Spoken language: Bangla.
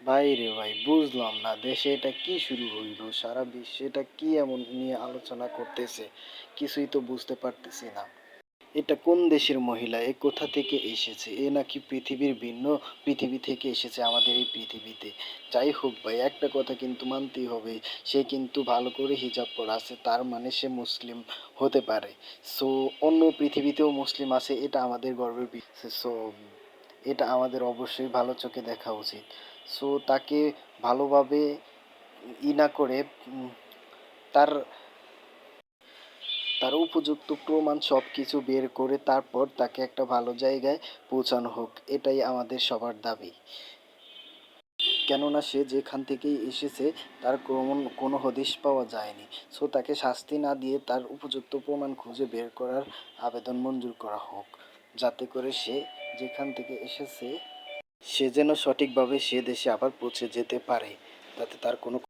ভাই রে ভাই, বুঝলাম না দেশে এটা কি শুরু হইল, সারা বিশ্বে এটা কি এমন নিয়ে আলোচনা করতেছে, কিছুই তো বুঝতে পারতেছি না। এটা কোন দেশের মহিলা, এ কোথা থেকে এসেছে, এ নাকি পৃথিবীর ভিন্ন পৃথিবী থেকে এসেছে আমাদের এই পৃথিবীতে। যাই হোক ভাই, একটা কথা কিন্তু মানতেই হবে, সে কিন্তু ভালো করে হিজাব পরা আছে, তার মানে সে মুসলিম হতে পারে। সো অন্য পৃথিবীতেও মুসলিম আছে, এটা আমাদের গর্বের বিষয়। সো এটা আমাদের অবশ্যই ভালো চোখে দেখা উচিত। সো তাকে ভালোভাবে না করে তার তার উপযুক্ত প্রমাণ সব কিছু বের করে তারপর তাকে একটা ভালো জায়গায় পৌঁছানো হোক, এটাই আমাদের সবার দাবি। কেননা সে যেখান থেকেই এসেছে তার কোনো হদিশ পাওয়া যায়নি। সো তাকে শাস্তি না দিয়ে তার উপযুক্ত প্রমাণ খুঁজে বের করার আবেদন মঞ্জুর করা হোক, যাতে করে সে যেখান থেকে এসেছে সে যেন সঠিকভাবে সে দেশে আবার পৌঁছে যেতে পারে, তাতে তার কোনো